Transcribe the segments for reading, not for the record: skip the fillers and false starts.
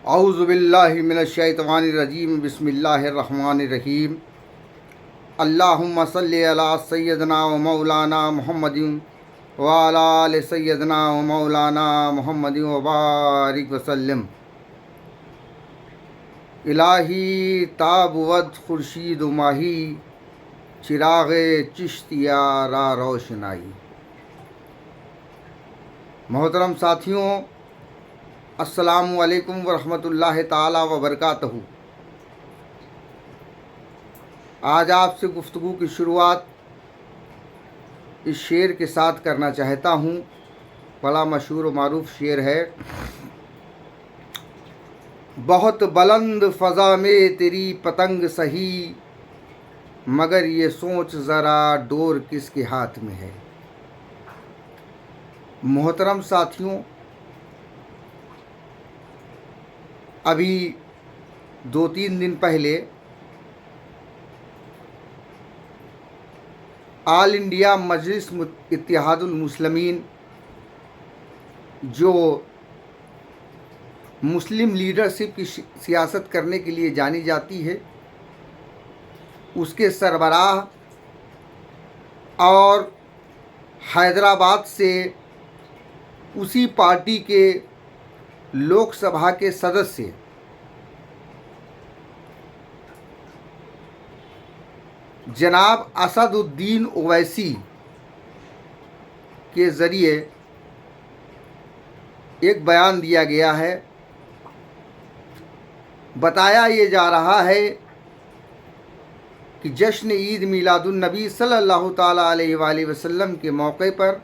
औज़ुबिल्लाहि मिनश्शैतानिर्रजीम बिस्मिल्लाहिर्रहमानिर्रहीम। अल्लाहुम्मा सल्लि अला सय्यदना व मौलाना मुहम्मदिन व अला आलि सय्यदना व मौलाना मुहम्मदिन व बारिक वसल्लम। इलाही ताबवद खुर्शीद माही चिराग़े चिश्तिया रा रोशनाई। मोहतरम साथियों, अस्सलामु अलैकुम व रहमतुल्लाहि ताला व बरकातहू। आज आपसे गुफ्तगू की शुरुआत इस शेर के साथ करना चाहता हूँ। बड़ा मशहूर व मारूफ शेर है। बहुत बुलंद फ़ज़ा में तेरी पतंग सही, मगर ये सोच ज़रा डोर किसके हाथ में है। मोहतरम साथियों, अभी 2-3 दिन पहले ऑल इंडिया मजलिस इत्तेहादुल मुस्लिमीन, जो मुस्लिम लीडरशिप की सियासत करने के लिए जानी जाती है, उसके सरबराह और हैदराबाद से उसी पार्टी के लोकसभा के सदस्य जनाब असदुद्दीन ओवैसी के ज़रिए एक बयान दिया गया है। बताया ये जा रहा है कि जश्न ईद मिलादुन नबी सल्लल्लाहु ताला अलैहि वसल्लम के मौके पर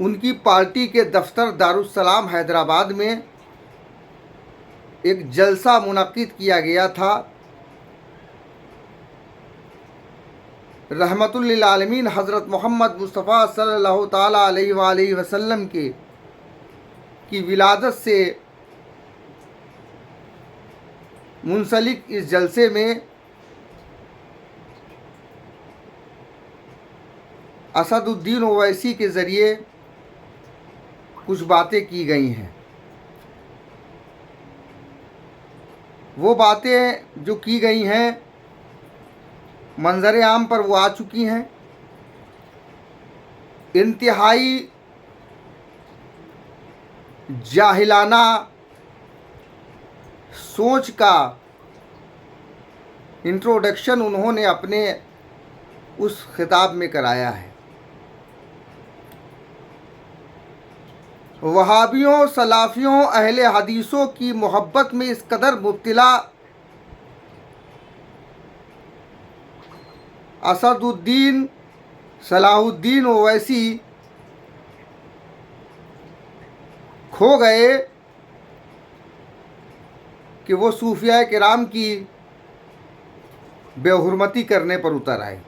उनकी पार्टी के दफ्तर दारुस्सलाम हैदराबाद में एक जलसा मुनक्किद किया गया था। रहमतुल लिल आलमीन हज़रत मोहम्मद मुस्तफ़ा सल्लल्लाहु ताला अलैहि वसल्लम की विलादत से मुंसलिक इस जलसे में असदुद्दीन ओवैसी के ज़रिए कुछ बातें की गई हैं। वो बातें जो की गई हैं मंजर आम पर वो आ चुकी हैं। इंतहाई जाहिलाना सोच का इंट्रोडक्शन उन्होंने अपने उस खिताब में कराया है। वहाबियों, सलाफियों, अहले हदीसों की मोहब्बत में इस कदर मुब्तला असदुद्दीन सलाहुद्दीन ओवैसी खो गए कि वो सूफिया किराम की बेहुरमती करने पर उतर आए।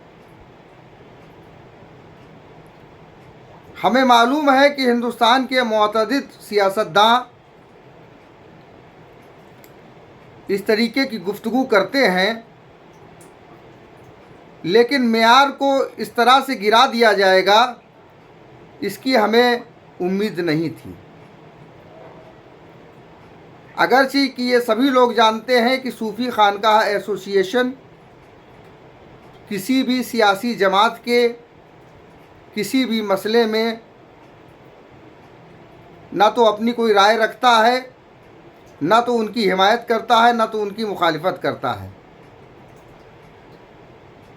हमें मालूम है कि हिंदुस्तान के मुअतदिद सियासतदां इस तरीके की गुफ्तगू करते हैं, लेकिन मेयार को इस तरह से गिरा दिया जाएगा, इसकी हमें उम्मीद नहीं थी। अगरचे कि ये सभी लोग जानते हैं कि सूफ़ी खानकाह एसोसिएशन किसी भी सियासी जमात के किसी भी मसले में ना तो अपनी कोई राय रखता है, ना तो उनकी हिमायत करता है, ना तो उनकी मुखालिफत करता है।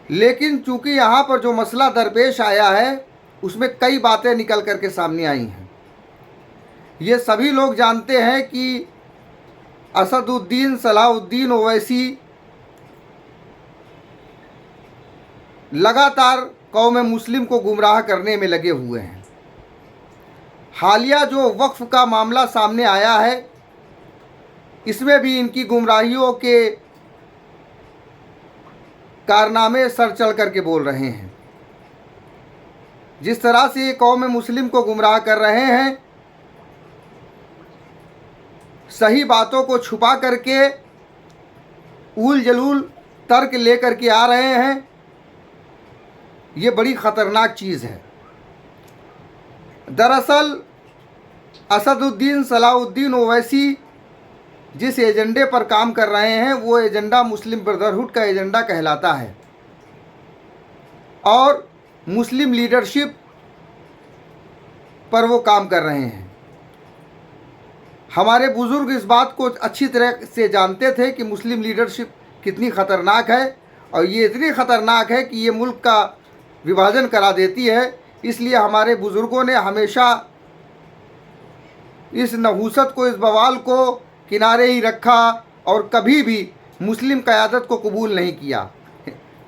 लेकिन चूँकि यहाँ पर जो मसला दरपेश आया है उसमें कई बातें निकल कर के सामने आई हैं। ये सभी लोग जानते हैं कि असदुद्दीन सलाहुद्दीन ओवैसी लगातार कौम मुस्लिम को गुमराह करने में लगे हुए हैं। हालिया जो वक्फ़ का मामला सामने आया है, इसमें भी इनकी गुमराहियों के कारनामे सर चढ़ करके बोल रहे हैं। जिस तरह से ये कौम मुस्लिम को गुमराह कर रहे हैं, सही बातों को छुपा करके ऊल जलूल तर्क लेकर के आ रहे हैं, ये बड़ी ख़तरनाक चीज़ है। दरअसल असदुद्दीन सलाहुद्दीन ओवैसी जिस एजेंडे पर काम कर रहे हैं वो एजेंडा मुस्लिम ब्रदरहुड का एजेंडा कहलाता है और मुस्लिम लीडरशिप पर वो काम कर रहे हैं। हमारे बुज़ुर्ग इस बात को अच्छी तरह से जानते थे कि मुस्लिम लीडरशिप कितनी ख़तरनाक है और ये इतनी ख़तरनाक है कि ये मुल्क का विभाजन करा देती है। इसलिए हमारे बुज़ुर्गों ने हमेशा इस नहूसत को, इस बवाल को किनारे ही रखा और कभी भी मुस्लिम क़यादत को कबूल नहीं किया।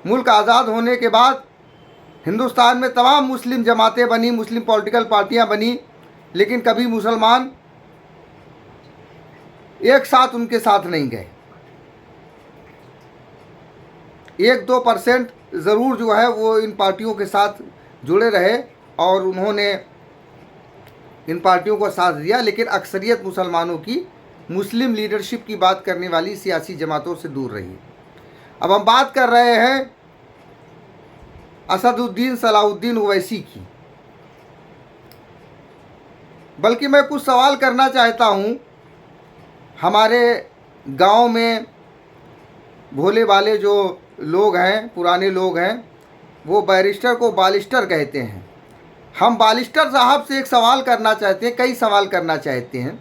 मुल्क आज़ाद होने के बाद हिंदुस्तान में तमाम मुस्लिम जमातें बनी, मुस्लिम पॉलिटिकल पार्टियां बनी, लेकिन कभी मुसलमान एक साथ उनके साथ नहीं गए। 1-2% ज़रूर जो है वो इन पार्टियों के साथ जुड़े रहे और उन्होंने इन पार्टियों को साथ दिया, लेकिन अक्सरियत मुसलमानों की मुस्लिम लीडरशिप की बात करने वाली सियासी जमातों से दूर रही। अब हम बात कर रहे हैं असदुद्दीन सलाहुद्दीन ओवैसी की। बल्कि मैं कुछ सवाल करना चाहता हूँ। हमारे गांव में भोले भाले जो लोग हैं, पुराने लोग हैं, वो बैरिस्टर को बालिस्टर कहते हैं। हम बालिस्टर साहब से एक सवाल करना चाहते हैं, कई सवाल करना चाहते हैं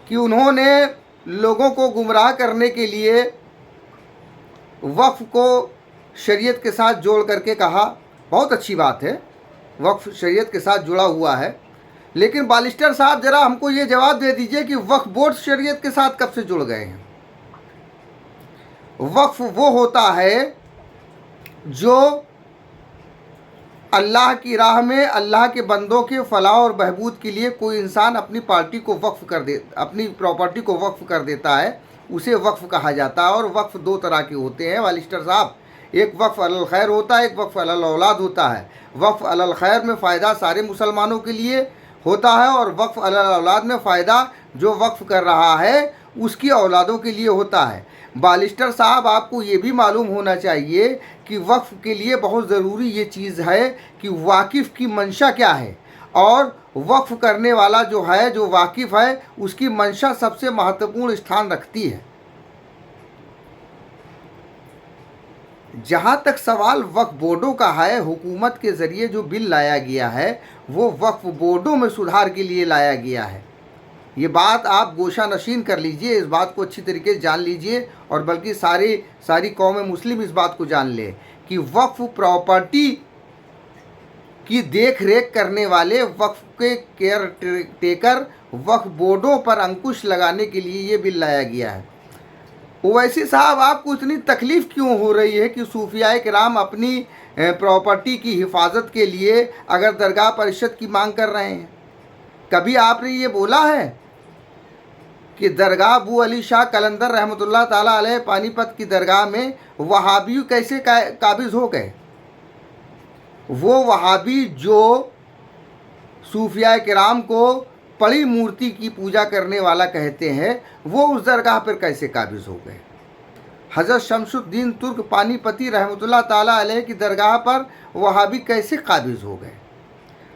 कि उन्होंने लोगों को गुमराह करने के लिए वक्फ को शरीयत के साथ जोड़ करके कहा। बहुत अच्छी बात है, वक्फ शरीयत के साथ जुड़ा हुआ है, लेकिन बालिस्टर साहब ज़रा हमको ये जवाब दे दीजिए कि वक्फ बोर्ड शरीयत के साथ कब से जुड़ गए हैं। वक्फ वो होता है जो अल्लाह की राह में अल्लाह के बंदों के फलाह और बहबूद के लिए कोई इंसान अपनी पार्टी को वक्फ कर दे, अपनी प्रॉपर्टी को वक्फ कर देता है, उसे वक्फ कहा जाता है। और वक्फ दो तरह के होते हैं बालिस्टर साहब, एक वक्फ अलल खैर होता है, एक वक्फ अलल औलाद होता है। वक्फ अलल खैर में फ़ायदा सारे मुसलमानों के लिए होता है और वक्फ अलल औलाद में फ़ायदा जो वक्फ कर रहा है उसकी औलादों के लिए होता है। बालिस्टर साहब, आपको ये भी मालूम होना चाहिए कि वक्फ के लिए बहुत ज़रूरी ये चीज़ है कि वाकिफ़ की मंशा क्या है, और वक्फ करने वाला जो है, जो वाकिफ़ है, उसकी मंशा सबसे महत्वपूर्ण स्थान रखती है। जहाँ तक सवाल वक्फ बोर्डों का है, हुकूमत के ज़रिए जो बिल लाया गया है वो वक्फ बोर्डों में सुधार के लिए लाया गया है। ये बात आप गोशा नशीन कर लीजिए, इस बात को अच्छी तरीके से जान लीजिए, और बल्कि सारी कौम मुस्लिम इस बात को जान ले कि वक्फ प्रॉपर्टी की देख रेख करने वाले, वक्फ के केयर टेकर, वक्फ बोर्डों पर अंकुश लगाने के लिए ये बिल लाया गया है। ओवैसी साहब, आपको इतनी तकलीफ़ क्यों हो रही है कि सूफियाए किराम अपनी प्रॉपर्टी की हिफाजत के लिए अगर दरगाह परिषद की मांग कर रहे हैं? कभी आपने ये बोला है कि दरगाह अबू अली शाह कलंदर रहमतुल्लाह ताला अलैह पानीपत की दरगाह में वहाबी कैसे काबिज़ हो गए? वो वहाबी जो सूफिया किराम को पड़ी मूर्ति की पूजा करने वाला कहते हैं, वो उस दरगाह पर कैसे काबिज़ हो गए? हज़रत शमसुद्दीन तुर्क पानीपती रहमतुल्लाह ताला अलैह की दरगाह पर वहाबी कैसे काबिज़ हो गए?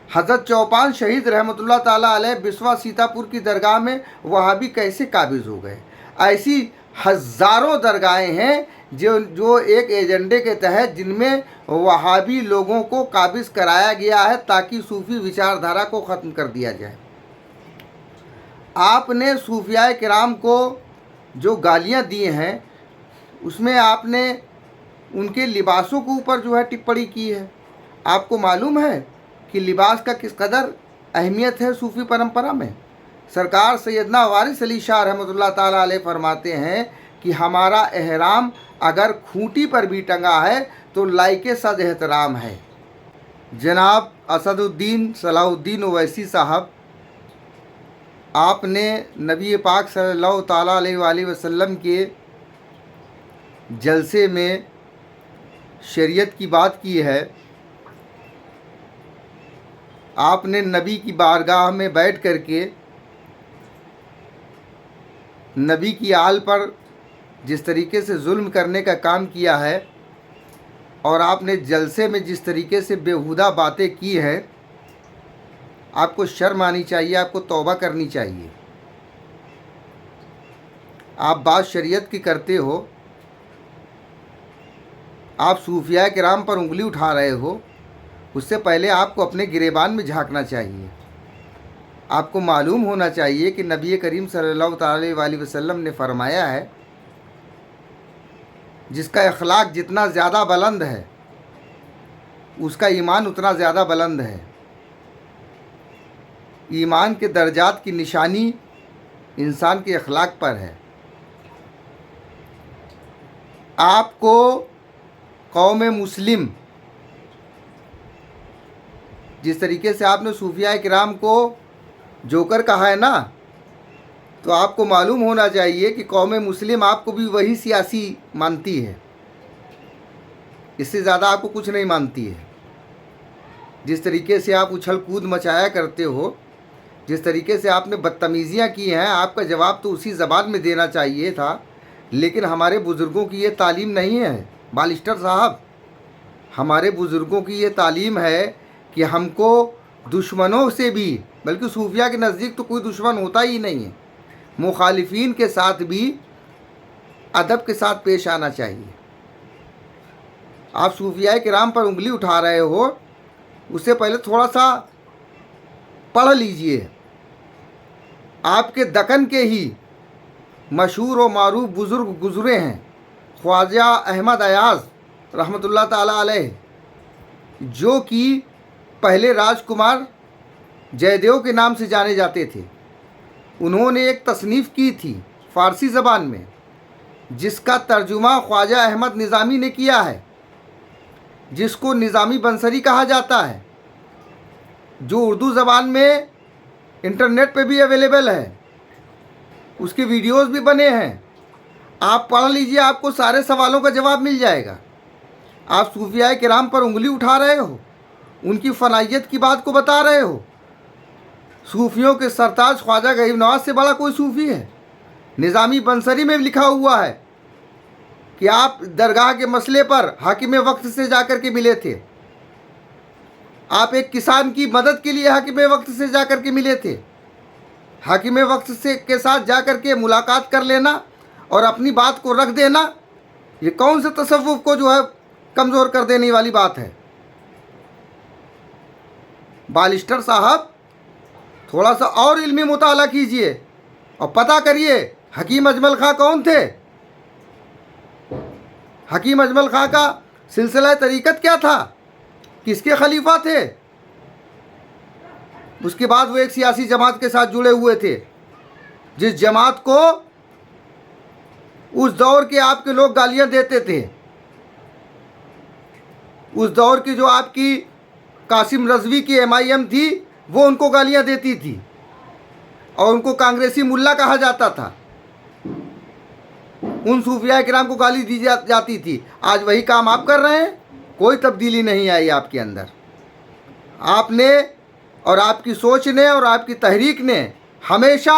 हज़रत चौपान शहीद रहमतुल्लाह ताला अलैह बिस्वा सीतापुर की दरगाह में वहाबी कैसे काबिज़ हो गए? ऐसी हज़ारों दरगाहें हैं जो एक एजेंडे के तहत जिनमें वहाबी लोगों को काबिज़ कराया गया है ताकि सूफ़ी विचारधारा को ख़त्म कर दिया जाए। आपने सूफियाए किराम को जो गालियां दी हैं उसमें आपने उनके लिबासों के ऊपर जो है टिप्पणी की है। आपको मालूम है कि लिबास का किस कदर अहमियत है सूफ़ी परंपरा में? सरकार सैयदना वारिस अली शाह रहमतुल्लाह ताला अलैह फरमाते हैं कि हमारा एहराम अगर खूंटी पर भी टंगा है तो लाइके सद एहतराम है। जनाब असदुद्दीन सलाहुद्दीन ओवैसी साहब, आपने नबी पाक सल्लल्लाहु ताला अलैहि वसल्लम के जलसे में शरीयत की बात की है। आपने नबी की बारगाह में बैठ कर के नबी की आल पर जिस तरीके से जुल्म करने का काम किया है और आपने जलसे में जिस तरीके से बेहुदा बातें की हैं, आपको शर्म आनी चाहिए, आपको तौबा करनी चाहिए। आप बात शरीयत की करते हो, आप सूफिया किराम पर उंगली उठा रहे हो, उससे पहले आपको अपने गिरेबान में झांकना चाहिए। आपको मालूम होना चाहिए कि नबी करीम सल्लल्लाहु अलैहि वसल्लम ने फरमाया है, जिसका अखलाक जितना ज़्यादा बुलंद है उसका ईमान उतना ज़्यादा बुलंद है। ईमान के दर्जात की निशानी इंसान के अखलाक पर है। आपको कौम मुस्लिम, जिस तरीके से आपने सूफिया किराम को जोकर कहा है ना, तो आपको मालूम होना चाहिए कि कौम मुस्लिम आपको भी वही सियासी मानती है, इससे ज़्यादा आपको कुछ नहीं मानती है। जिस तरीके से आप उछल कूद मचाया करते हो, जिस तरीके से आपने बदतमीज़ियाँ की हैं, आपका जवाब तो उसी ज़बान में देना चाहिए था। लेकिन हमारे बुज़ुर्गों की ये तालीम नहीं है बालिस्टर साहब। हमारे बुज़ुर्गों की ये तालीम है कि हमको दुश्मनों से भी, बल्कि सूफिया के नज़दीक तो कोई दुश्मन होता ही नहीं है, मुखालिफिन के साथ भी अदब के साथ पेश आना चाहिए। आप सूफिया किराम पर उंगली उठा रहे हो, उससे पहले थोड़ा सा पढ़ लीजिए। आपके दक्कन के ही मशहूर और मारूफ बुज़ुर्ग गुज़रे हैं, ख्वाजा अहमद अयाज़ रहमतुल्लाह ताला अलैह, जो कि पहले राजकुमार जयदेव के नाम से जाने जाते थे। उन्होंने एक तसनीफ़ की थी फ़ारसी ज़बान में, जिसका तर्जुमा ख्वाजा अहमद निज़ामी ने किया है, जिसको निज़ामी बंसरी कहा जाता है, जो उर्दू ज़बान में इंटरनेट पे भी अवेलेबल है। उसके वीडियोस भी बने हैं, आप पढ़ लीजिए, आपको सारे सवालों का जवाब मिल जाएगा। आप सूफिया किराम पर उंगली उठा रहे हो, उनकी फ़नाइयत की बात को बता रहे हो। सूफियों के सरताज ख्वाजा गरीब नवाज से बड़ा कोई सूफ़ी है? निज़ामी बंसरी में लिखा हुआ है कि आप दरगाह के मसले पर हाकिम वक्त से जाकर के मिले थे। आप एक किसान की मदद के लिए हाकिम वक्त से जाकर के मिले थे। हाकिम वक्त से के साथ जाकर के मुलाकात कर लेना और अपनी बात को रख देना, ये कौन से तसव्वुफ़ को जो है कमज़ोर कर देने वाली बात है? बालिस्टर साहब, थोड़ा सा और इल्मी मुताला कीजिए और पता करिए हकीम अजमल खां कौन थे। हकीम अजमल खां का सिलसिला तरीक़त क्या था, किसके खलीफा थे? उसके बाद वो एक सियासी जमात के साथ जुड़े हुए थे, जिस जमात को उस दौर के आपके लोग गालियां देते थे। उस दौर की जो आपकी कासिम रज़वी की MIM थी, वो उनको गालियां देती थी और उनको कांग्रेसी मुल्ला कहा जाता था। उन सूफिया किराम को गाली दी जाती थी। आज वही काम आप कर रहे हैं, कोई तब्दीली नहीं आई आपके अंदर। आपने और आपकी सोच ने और आपकी तहरीक ने हमेशा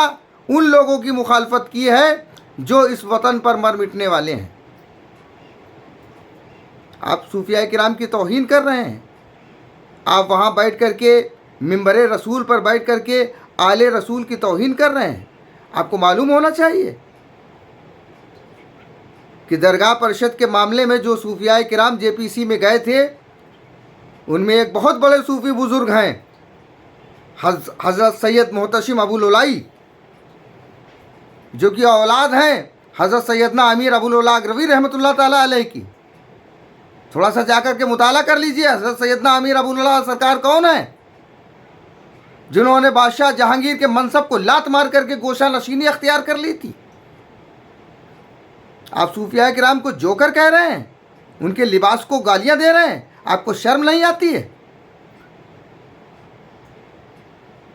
उन लोगों की मुखालफत की है जो इस वतन पर मर मिटने वाले हैं। आप सूफिया किराम की तौहीन कर रहे हैं। आप वहाँ बैठ कर के मिंबरे रसूल पर बैठ कर के आले रसूल की तौहीन कर रहे हैं। आपको मालूम होना चाहिए कि दरगाह परिषद के मामले में जो सूफिया किराम JPC में गए थे, उनमें एक बहुत बड़े सूफ़ी बुज़ुर्ग हैं, हज़रत सैयद मोहतशिम अबुल उलाई, जो कि औलाद हैं हज़रत सैयदना अमीर अबुल उला अगरवी रहमतुल्लाह ताला अलैह की। थोड़ा सा जाकर के मुताला कर लीजिए, हज़रत सैयदना अमीर अबुल उला सरकार कौन है, जिन्होंने बादशाह जहांगीर के मनसब को लात मार करके गोशा नशीनी अख्तियार कर ली थी। आप सूफिया किराम को जोकर कह रहे हैं, उनके लिबास को गालियां दे रहे हैं। आपको शर्म नहीं आती है?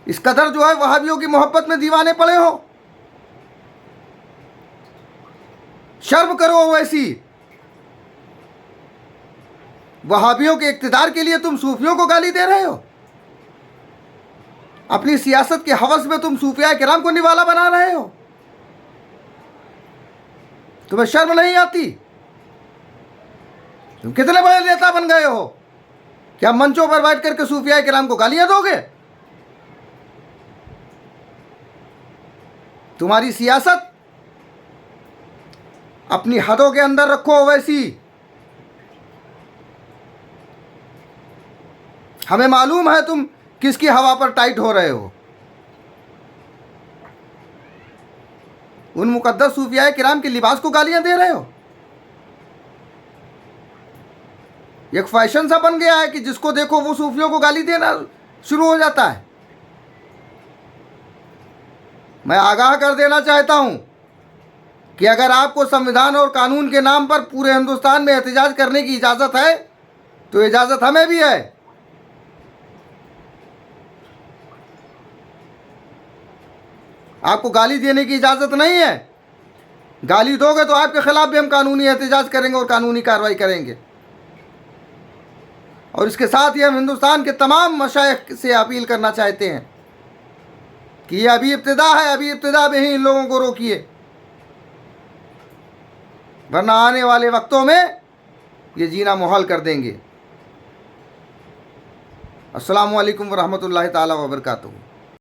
इस कदर जो है वहाबियों की मोहब्बत में दीवाने पड़े हो। शर्म करो। वैसी वहाबियों के इक्तिदार के लिए तुम सूफियों को गाली दे रहे हो। अपनी सियासत के हवस में तुम सूफिया किराम को निवाला बना रहे हो। तुम्हें शर्म नहीं आती? तुम कितने बड़े नेता बन गए हो, क्या मंचों पर बैठ करके सूफिया किराम को गालियां दोगे? तुम्हारी सियासत अपनी हदों के अंदर रखो। वैसी हमें मालूम है तुम किसकी हवा पर टाइट हो रहे हो। उन मुकद्दस सूफिया किराम के लिबास को गालियां दे रहे हो। एक फैशन सा बन गया है कि जिसको देखो वो सूफियों को गाली देना शुरू हो जाता है। मैं आगाह कर देना चाहता हूं कि अगर आपको संविधान और कानून के नाम पर पूरे हिंदुस्तान में एहतजाज करने की इजाज़त है तो इजाज़त हमें भी है। आपको गाली देने की इजाज़त नहीं है। गाली दोगे तो आपके खिलाफ भी हम कानूनी एहतजाज करेंगे और कानूनी कार्रवाई करेंगे। और इसके साथ ही हम हिंदुस्तान के तमाम मशाइख से अपील करना चाहते हैं कि ये अभी इब्तिदा है, अभी इब्तिदा में ही इन लोगों को रोकिए, वरना आने वाले वक्तों में ये जीना मुहाल कर देंगे। अस्सलामु अलैकुम व रहमतुल्लाहि ताला व बरकातुहू।